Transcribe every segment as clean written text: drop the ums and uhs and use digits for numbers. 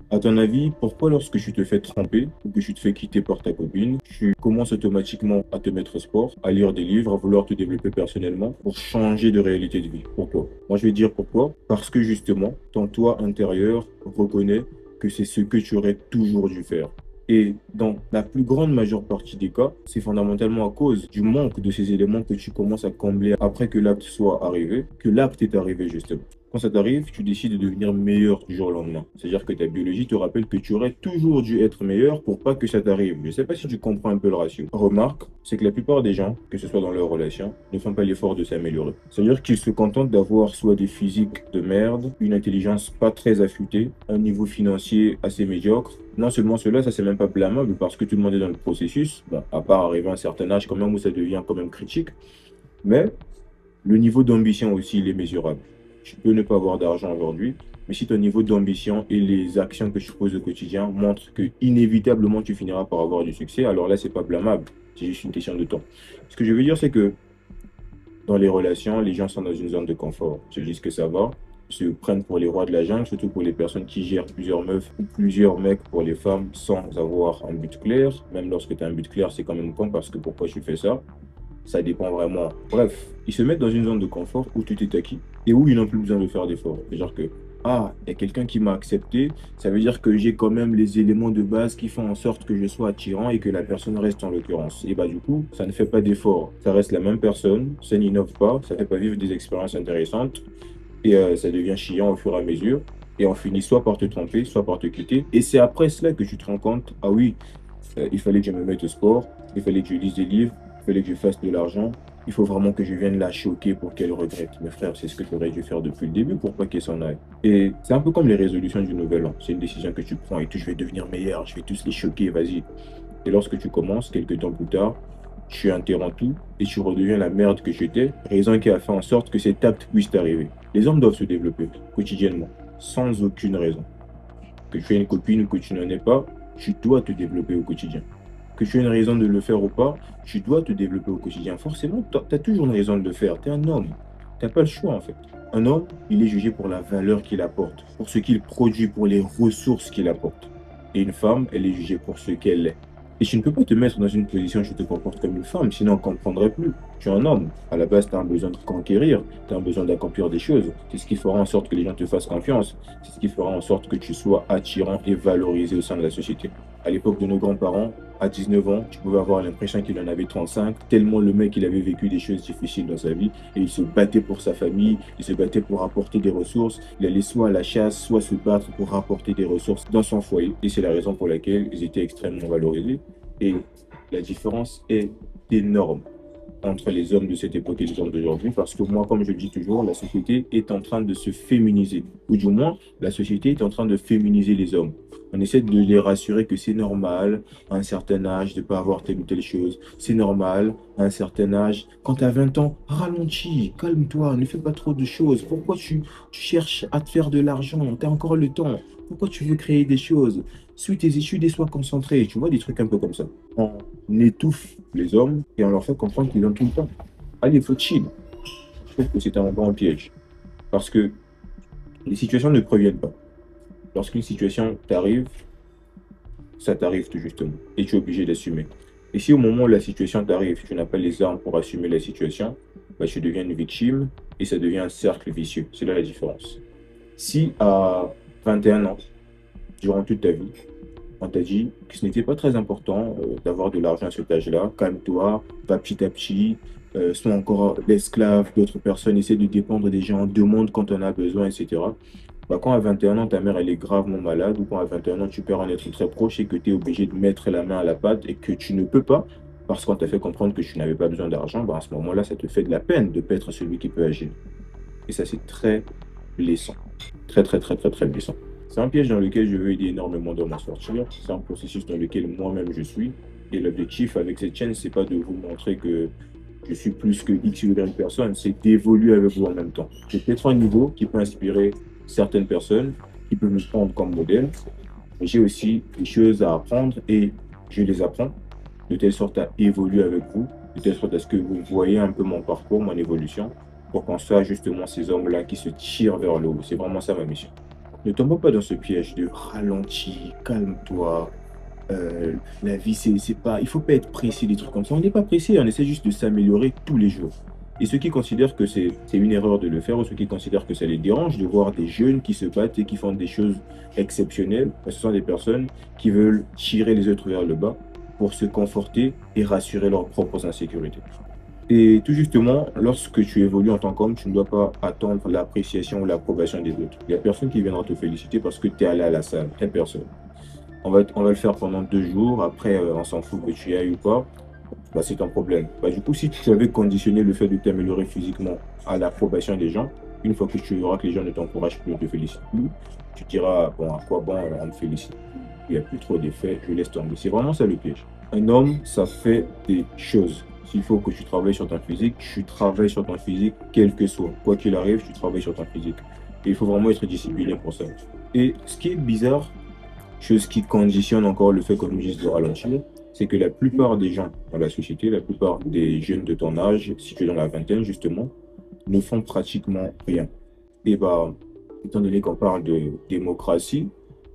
À ton avis, pourquoi lorsque tu te fais tromper ou que tu te fais quitter par ta copine, tu commences automatiquement à te mettre au sport, à lire des livres, à vouloir te développer personnellement pour changer de réalité de vie? Pourquoi? Moi, je vais dire pourquoi. Parce que justement, ton toi intérieur reconnaît que c'est ce que tu aurais toujours dû faire. Et dans la plus grande majeure partie des cas, c'est fondamentalement à cause du manque de ces éléments que tu commences à combler après que l'acte soit arrivé, que l'acte est arrivé justement. Quand ça t'arrive, tu décides de devenir meilleur du jour au lendemain. C'est-à-dire que ta biologie te rappelle que tu aurais toujours dû être meilleur pour pas que ça t'arrive. Je ne sais pas si tu comprends un peu le ratio. Remarque, c'est que la plupart des gens, que ce soit dans leur relation, ne font pas l'effort de s'améliorer. C'est-à-dire qu'ils se contentent d'avoir soit des physiques de merde, une intelligence pas très affûtée, un niveau financier assez médiocre. Non seulement cela, ça c'est même pas blâmable parce que tout le monde est dans le processus, bon, à part arriver à un certain âge quand même où ça devient quand même critique, mais le niveau d'ambition aussi, il est mesurable. Tu peux ne pas avoir d'argent aujourd'hui, mais si ton niveau d'ambition et les actions que tu poses au quotidien montrent que inévitablement tu finiras par avoir du succès, alors là, c'est pas blâmable. C'est juste une question de temps. Ce que je veux dire, c'est que dans les relations, les gens sont dans une zone de confort. Ils se disent que ça va, ils se prennent pour les rois de la jungle, surtout pour les personnes qui gèrent plusieurs meufs ou plusieurs mecs pour les femmes sans avoir un but clair. Même lorsque tu as un but clair, c'est quand même con parce que pourquoi tu fais ça? Ça dépend vraiment. Bref, ils se mettent dans une zone de confort où tout est acquis et où ils n'ont plus besoin de faire d'efforts. C'est-à-dire que, ah, il y a quelqu'un qui m'a accepté, ça veut dire que j'ai quand même les éléments de base qui font en sorte que je sois attirant et que la personne reste en l'occurrence. Et bah du coup, ça ne fait pas d'effort. Ça reste la même personne, ça n'innove pas, ça ne fait pas vivre des expériences intéressantes et ça devient chiant au fur et à mesure. Et on finit soit par te tromper, soit par te quitter. Et c'est après cela que tu te rends compte, ah oui, il fallait que je me mette au sport, il fallait que je lise des livres, il fallait que je fasse de l'argent. Il faut vraiment que je vienne la choquer pour qu'elle regrette. Mais frère, c'est ce que tu aurais dû faire depuis le début pour pas qu'elle s'en aille. Et c'est un peu comme les résolutions du nouvel an. C'est une décision que tu prends et tu, je vais devenir meilleur, je vais tous les choquer, vas-y. Et lorsque tu commences, quelques temps plus tard, tu interromps tout et tu redeviens la merde que tu étais, raison qui a fait en sorte que cet acte puisse t'arriver. Les hommes doivent se développer quotidiennement, sans aucune raison. Que tu aies une copine ou que tu n'en aies pas, tu dois te développer au quotidien. Que tu aies une raison de le faire ou pas, tu dois te développer au quotidien. Forcément, tu as toujours une raison de le faire. Tu es un homme. Tu n'as pas le choix, en fait. Un homme, il est jugé pour la valeur qu'il apporte, pour ce qu'il produit, pour les ressources qu'il apporte. Et une femme, elle est jugée pour ce qu'elle est. Et tu ne peux pas te mettre dans une position où tu te comportes comme une femme, sinon on ne comprendrait plus. Tu es un homme. À la base, tu as un besoin de conquérir, tu as un besoin d'accomplir des choses. C'est ce qui fera en sorte que les gens te fassent confiance. C'est ce qui fera en sorte que tu sois attirant et valorisé au sein de la société. À l'époque de nos grands-parents, à 19 ans, tu pouvais avoir l'impression qu'il en avait 35, tellement le mec, il avait vécu des choses difficiles dans sa vie et il se battait pour sa famille, il se battait pour apporter des ressources. Il allait soit à la chasse, soit se battre pour rapporter des ressources dans son foyer. Et c'est la raison pour laquelle ils étaient extrêmement valorisés. Et la différence est énorme entre les hommes de cette époque et les hommes d'aujourd'hui, parce que moi, comme je le dis toujours, la société est en train de se féminiser, ou du moins, la société est en train de féminiser les hommes. On essaie de les rassurer que c'est normal, à un certain âge, de ne pas avoir telle ou telle chose. C'est normal, à un certain âge. Quand tu as 20 ans, ralentis, calme-toi, ne fais pas trop de choses. Pourquoi tu cherches à te faire de l'argent? Tu as encore le temps. Pourquoi tu veux créer des choses? Suis tes études et sois concentré. Tu vois, des trucs un peu comme ça. On étouffe les hommes et on leur fait comprendre qu'ils ont tout le temps. Allez, il faut chill. Je trouve que c'est un grand piège. Parce que les situations ne préviennent pas. Lorsqu'une situation t'arrive, ça t'arrive tout justement. Et tu es obligé d'assumer. Et si au moment où la situation t'arrive, tu n'as pas les armes pour assumer la situation, bah, tu deviens une victime et ça devient un cercle vicieux. C'est là la différence. Si à 21 ans, durant toute ta vie, on t'a dit que ce n'était pas très important d'avoir de l'argent à cet âge-là, calme-toi, va petit à petit, sois encore l'esclave d'autres personnes, essaie de dépendre des gens, demande quand on a besoin, etc. Bah, quand à 21 ans, ta mère elle est gravement malade, ou quand à 21 ans, tu perds un être très proche et que tu es obligé de mettre la main à la pâte et que tu ne peux pas, parce qu'on t'a fait comprendre que tu n'avais pas besoin d'argent, bah, à ce moment-là, ça te fait de la peine de ne pas être celui qui peut agir. Et ça, c'est très blessant. Très, très, très, très, très blessant. C'est un piège dans lequel je veux aider énormément d'hommes à sortir. C'est un processus dans lequel moi-même je suis. Et l'objectif avec cette chaîne, c'est pas de vous montrer que je suis plus que X ou Y personne, c'est d'évoluer avec vous en même temps. J'ai peut-être un niveau qui peut inspirer certaines personnes, qui peuvent me prendre comme modèle, mais j'ai aussi des choses à apprendre et je les apprends de telle sorte à évoluer avec vous, de telle sorte à ce que vous voyez un peu mon parcours, mon évolution, pour qu'on soit justement ces hommes-là qui se tirent vers le haut. C'est vraiment ça ma mission. Ne tombe pas dans ce piège de ralentis, calme-toi. La vie, c'est pas, il faut pas être pressé, des trucs comme ça. On n'est pas pressé, on essaie juste de s'améliorer tous les jours. Et ceux qui considèrent que c'est une erreur de le faire, ou ceux qui considèrent que ça les dérange de voir des jeunes qui se battent et qui font des choses exceptionnelles, ce sont des personnes qui veulent tirer les autres vers le bas pour se conforter et rassurer leurs propres insécurités. Et tout justement, lorsque tu évolues en tant qu'homme, tu ne dois pas attendre l'appréciation ou l'approbation des autres. Il n'y a personne qui viendra te féliciter parce que tu es allé à la salle. Il n'y a personne. On va le faire pendant 2 jours. Après, on s'en fout que tu y ailles ou pas. Bah, c'est ton problème. Bah, du coup, si tu avais conditionné le fait de t'améliorer physiquement à l'approbation des gens, une fois que tu verras que les gens ne t'encouragent plus, ne te félicitent plus, tu te diras, bon, à quoi bon, on me félicite. Il n'y a plus trop d'effets, je laisse tomber. C'est vraiment ça le piège. Un homme, ça fait des choses. S'il faut que tu travailles sur ton physique, tu travailles sur ton physique, quel que soit. Quoi qu'il arrive, tu travailles sur ton physique. Et il faut vraiment être discipliné pour ça. Et ce qui est bizarre, chose qui conditionne encore le fait qu'on nous dise de ralentir, c'est que la plupart des gens dans la société, la plupart des jeunes de ton âge, situés dans la vingtaine justement, ne font pratiquement rien. Et bah, étant donné qu'on parle de démocratie,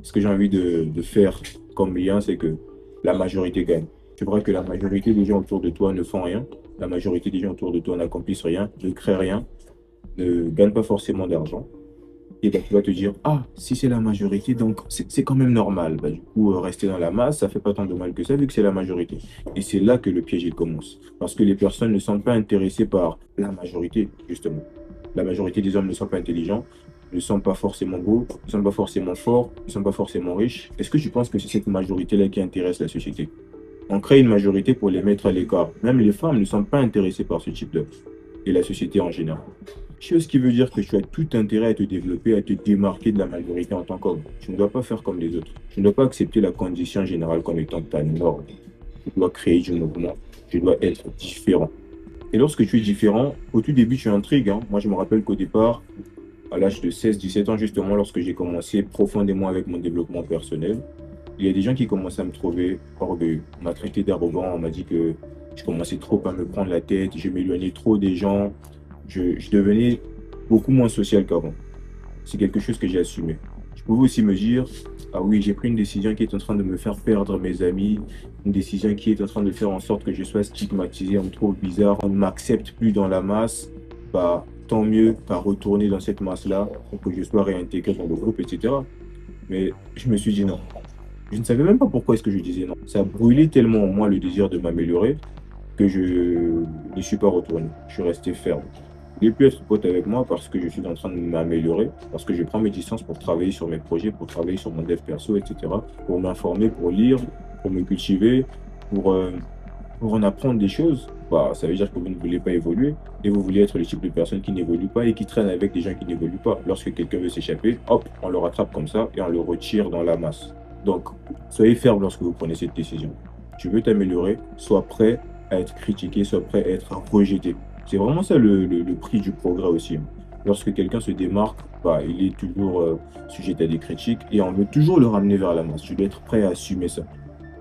ce que j'ai envie de faire comme lien, c'est que la majorité gagne. C'est vrai que la majorité des gens autour de toi ne font rien, la majorité des gens autour de toi n'accomplissent rien, ne créent rien, ne gagnent pas forcément d'argent. Et ben, tu vas te dire, ah, si c'est la majorité, donc c'est quand même normal. Bah, du coup, rester dans la masse, ça fait pas tant de mal que ça, vu que c'est la majorité. Et c'est là que le piège il commence. Parce que les personnes ne sont pas intéressées par la majorité, justement. La majorité des hommes ne sont pas intelligents, ne sont pas forcément beaux, ne sont pas forcément forts, ne sont pas forcément riches. Est-ce que tu penses que c'est cette majorité-là qui intéresse la société? On crée une majorité pour les mettre à l'écart. Même les femmes ne sont pas intéressées par ce type d'œuvre. Et la société en général. Chose qui veut dire que tu as tout intérêt à te développer, à te démarquer de la majorité en tant qu'homme. Tu ne dois pas faire comme les autres. Tu ne dois pas accepter la condition générale comme étant ta norme. Tu dois créer du mouvement. Tu dois être différent. Et lorsque tu es différent, au tout début, tu intrigues, hein. Moi, je me rappelle qu'au départ, à l'âge de 16-17 ans, justement, lorsque j'ai commencé profondément avec mon développement personnel, il y a des gens qui commençaient à me trouver orgueilleux. On m'a traité d'arrogant, on m'a dit que je commençais trop à me prendre la tête, je m'éloignais trop des gens, je devenais beaucoup moins social qu'avant. C'est quelque chose que j'ai assumé. Je pouvais aussi me dire, ah oui, j'ai pris une décision qui est en train de me faire perdre mes amis, une décision qui est en train de faire en sorte que je sois stigmatisé, on me trouve bizarre, on ne m'accepte plus dans la masse. Bah, tant mieux qu'à retourner dans cette masse-là pour que je sois réintégré dans le groupe, etc. Mais je me suis dit non. Je ne savais même pas pourquoi est-ce que je disais non. Ça a brûlé tellement en moi le désir de m'améliorer que je n'y suis pas retourné. Je suis resté ferme. Il ne plus être pote avec moi parce que je suis en train de m'améliorer, parce que je prends mes distances pour travailler sur mes projets, pour travailler sur mon dev perso, etc. Pour m'informer, pour lire, pour me cultiver, pour, euh, pour en apprendre des choses. Bah, ça veut dire que vous ne voulez pas évoluer et vous voulez être le type de personne qui n'évolue pas et qui traîne avec des gens qui n'évoluent pas. Lorsque quelqu'un veut s'échapper, hop, on le rattrape comme ça et on le retire dans la masse. Donc, soyez ferme lorsque vous prenez cette décision. Tu veux t'améliorer, sois prêt à être critiqué, sois prêt à être rejeté. C'est vraiment ça le prix du progrès aussi, hein. Lorsque quelqu'un se démarque, bah, il est toujours sujet à des critiques et on veut toujours le ramener vers la masse. Tu dois être prêt à assumer ça.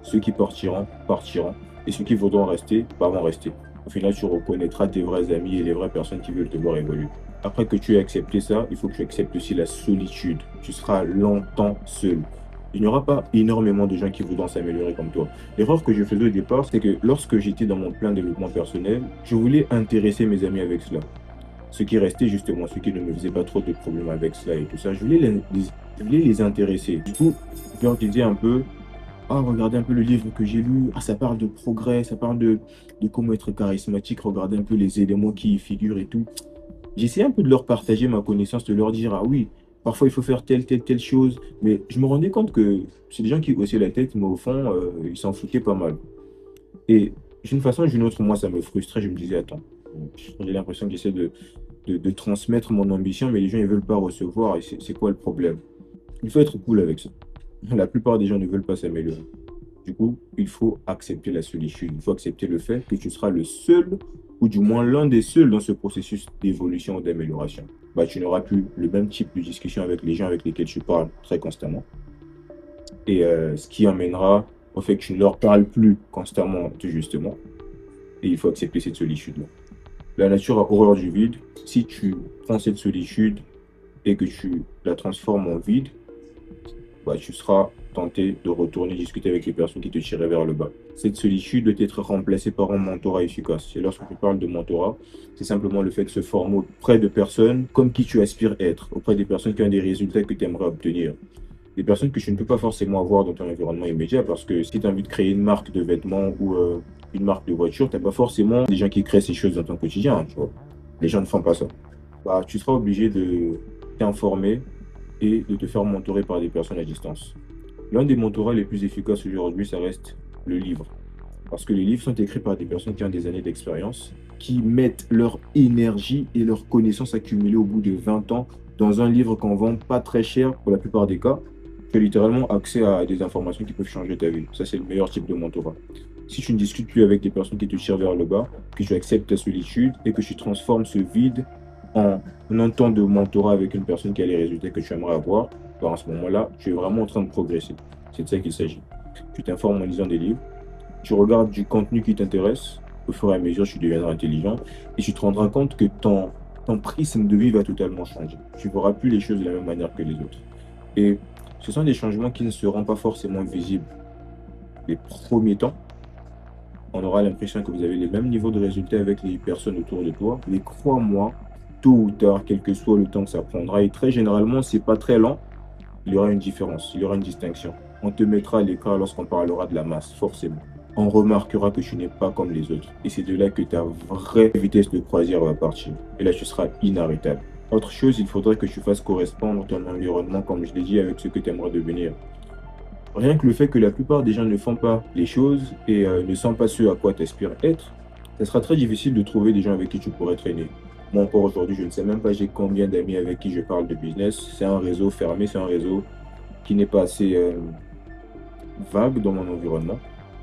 Ceux qui partiront, partiront. Et ceux qui voudront rester, bah, vont rester. Au final, tu reconnaîtras tes vrais amis et les vraies personnes qui veulent te voir évoluer. Après que tu aies accepté ça, il faut que tu acceptes aussi la solitude. Tu seras longtemps seul. Il n'y aura pas énormément de gens qui voudront s'améliorer comme toi. L'erreur que je faisais au départ, c'est que lorsque j'étais dans mon plein développement personnel, je voulais intéresser mes amis avec cela. Ceux qui restaient justement, ceux qui ne me faisaient pas trop de problèmes avec cela et tout ça, je voulais les intéresser. Du coup, je leur disais un peu, ah, regardez un peu le livre que j'ai lu, ah, ça parle de progrès, ça parle de comment être charismatique, regardez un peu les éléments qui y figurent et tout. J'essayais un peu de leur partager ma connaissance, de leur dire, ah oui, parfois il faut faire telle chose, mais je me rendais compte que c'est des gens qui haussaient la tête, mais au fond, ils s'en foutaient pas mal. Et d'une façon ou d'une autre, moi, ça me frustrait, je me disais, attends, j'ai l'impression que j'essaie de transmettre mon ambition, mais les gens, ils veulent pas recevoir, et c'est quoi le problème? Il faut être cool avec ça. La plupart des gens ne veulent pas s'améliorer. Du coup, il faut accepter la solitude. Il faut accepter le fait que tu seras le seul, ou du moins l'un des seuls dans ce processus d'évolution ou d'amélioration. Bah, tu n'auras plus le même type de discussion avec les gens avec lesquels tu parles très constamment. Et ce qui amènera au fait que tu ne leur parles plus constamment, tout justement. Et il faut accepter cette solitude-là. La nature a horreur du vide. Si tu prends cette solitude et que tu la transformes en vide, bah, tu seras tenté de retourner discuter avec les personnes qui te tiraient vers le bas. Cette solitude doit être remplacée par un mentorat efficace. Et lorsque je parle de mentorat, c'est simplement le fait de se former auprès de personnes comme qui tu aspires être, auprès des personnes qui ont des résultats que tu aimerais obtenir. Des personnes que tu ne peux pas forcément avoir dans ton environnement immédiat, parce que si tu as envie de créer une marque de vêtements ou une marque de voiture, tu n'as pas forcément des gens qui créent ces choses dans ton quotidien, tu vois. Les gens ne font pas ça. Bah, tu seras obligé de t'informer et de te faire mentorer par des personnes à distance. L'un des mentorats les plus efficaces aujourd'hui, ça reste le livre. Parce que les livres sont écrits par des personnes qui ont des années d'expérience, qui mettent leur énergie et leur connaissance accumulée au bout de 20 ans dans un livre qu'on vend pas très cher pour la plupart des cas. Tu as littéralement accès à des informations qui peuvent changer ta vie. Ça, c'est le meilleur type de mentorat. Si tu ne discutes plus avec des personnes qui te tirent vers le bas, que tu acceptes ta solitude et que tu transformes ce vide en un temps de mentorat avec une personne qui a les résultats que tu aimerais avoir, ben, à ce moment-là, tu es vraiment en train de progresser. C'est de ça qu'il s'agit. Tu t'informes en lisant des livres, tu regardes du contenu qui t'intéresse, au fur et à mesure, tu deviendras intelligent et tu te rendras compte que ton prisme de vie va totalement changer. Tu ne verras plus les choses de la même manière que les autres. Et ce sont des changements qui ne seront pas forcément visibles les premiers temps. On aura l'impression que vous avez les mêmes niveaux de résultats avec les personnes autour de toi, mais crois-moi, tôt ou tard, quel que soit le temps que ça prendra, et très généralement, c'est pas très lent, il y aura une différence, il y aura une distinction. On te mettra à l'écart lorsqu'on parlera de la masse, forcément. On remarquera que tu n'es pas comme les autres. Et c'est de là que ta vraie vitesse de croisière va partir. Et là, tu seras inarrêtable. Autre chose, il faudrait que tu fasses correspondre ton environnement, comme je l'ai dit, avec ce que tu aimerais devenir. Rien que le fait que la plupart des gens ne font pas les choses et ne sont pas ceux à quoi tu aspires être, ça sera très difficile de trouver des gens avec qui tu pourrais traîner. Moi encore aujourd'hui, je ne sais même pas j'ai combien d'amis avec qui je parle de business. C'est un réseau fermé, c'est un réseau qui n'est pas assez vague dans mon environnement.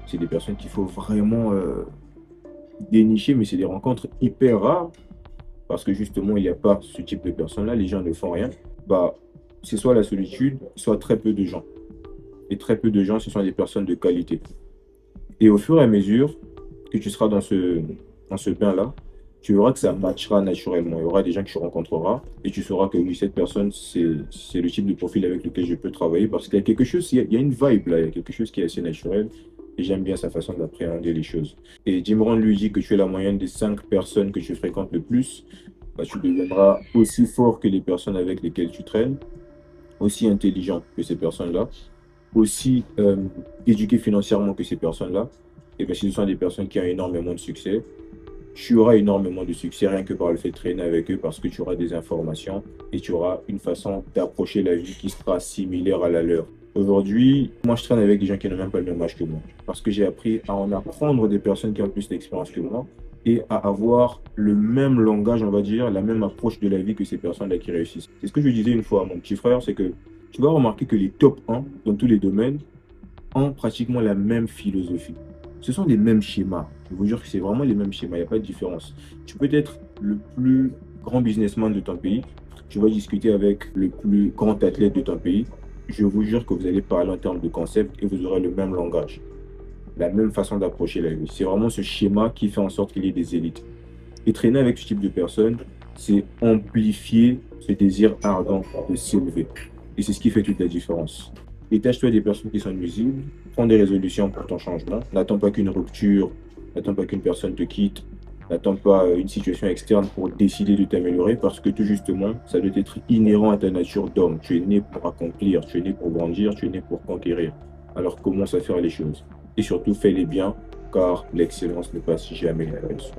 C'est des personnes qu'il faut vraiment dénicher, mais c'est des rencontres hyper rares parce que justement, il n'y a pas ce type de personnes-là. Les gens ne font rien. Bah, c'est soit la solitude, soit très peu de gens. Et très peu de gens, ce sont des personnes de qualité. Et au fur et à mesure que tu seras dans ce bain-là, tu verras que ça matchera naturellement. Il y aura des gens que tu rencontreras et tu sauras que oui, cette personne, c'est le type de profil avec lequel je peux travailler parce qu'il y a quelque chose, il y a une vibe là, il y a quelque chose qui est assez naturel et j'aime bien sa façon d'appréhender les choses. Et Jim Rohn lui dit que tu es la moyenne des 5 personnes que tu fréquentes le plus. Bah, tu deviendras aussi fort que les personnes avec lesquelles tu traînes, aussi intelligent que ces personnes-là, aussi éduqué financièrement que ces personnes-là. Et bien, si ce sont des personnes qui ont énormément de succès, tu auras énormément de succès rien que par le fait de traîner avec eux parce que tu auras des informations et tu auras une façon d'approcher la vie qui sera similaire à la leur. Aujourd'hui, moi, je traîne avec des gens qui n'ont même pas le même âge que moi parce que j'ai appris à en apprendre des personnes qui ont plus d'expérience que moi et à avoir le même langage, on va dire, la même approche de la vie que ces personnes-là qui réussissent. C'est ce que je disais une fois à mon petit frère, c'est que tu vas remarquer que les top 1 dans tous les domaines ont pratiquement la même philosophie. Ce sont les mêmes schémas. Je vous jure que c'est vraiment les mêmes schémas, il n'y a pas de différence. Tu peux être le plus grand businessman de ton pays, tu vas discuter avec le plus grand athlète de ton pays. Je vous jure que vous allez parler en termes de concept et vous aurez le même langage, la même façon d'approcher la vie. C'est vraiment ce schéma qui fait en sorte qu'il y ait des élites. Et traîner avec ce type de personnes, c'est amplifier ce désir ardent de s'élever. Et c'est ce qui fait toute la différence. Détache-toi des personnes qui sont nuisibles, prends des résolutions pour ton changement. N'attends pas qu'une rupture, n'attends pas qu'une personne te quitte, n'attends pas une situation externe pour décider de t'améliorer parce que tout justement, ça doit être inhérent à ta nature d'homme. Tu es né pour accomplir, tu es né pour grandir, tu es né pour conquérir. Alors commence à faire les choses. Et surtout, fais-les bien car l'excellence ne passe jamais la réussite.